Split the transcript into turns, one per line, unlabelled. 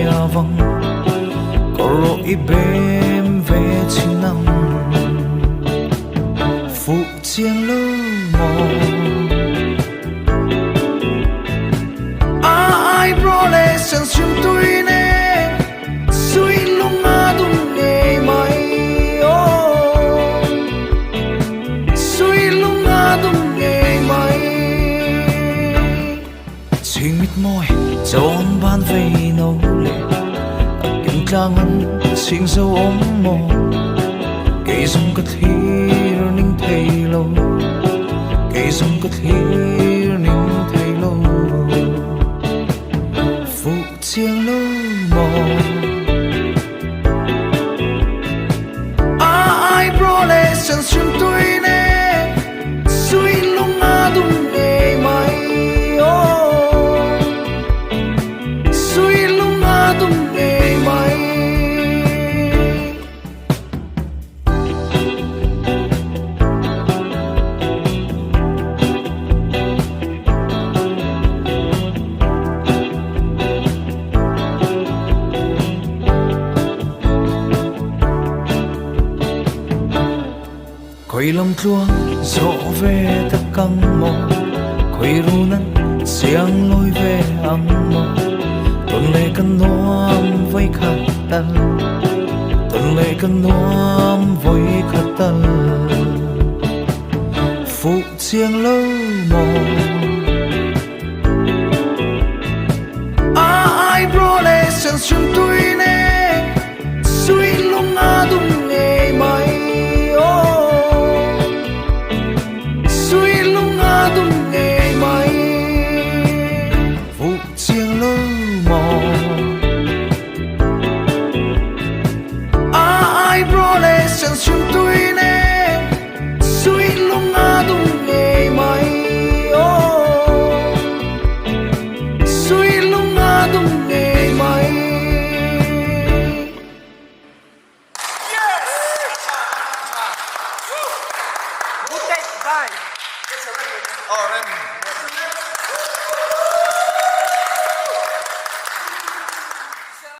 vang có rồi bên về chỉ nằm phụ chiên lơ mò ai bro lệ sang chim tôi nè suy lung ngã tung nghề mày suy lung ngã tung nghề mày chỉ mít môi chọn ban về nấu lệ kinh trang ăn xin dâu ốm mồ cây dùng cất hiu ninh thầy lâu cây dùng cất hiu ninh thầy lâu phụ chiêng lâu mò ai bro lệ sân chim tôi nè suy lung ngã tung nghề mày suy lung ngã tung nghề mày khơi lòng chua dỗ về tất căng mò khơi ru nắng xiang lối về âm mò tuần lệ cần noam với khát tần tuần lệ cần noam với khát tần phụ chiêng lâu mò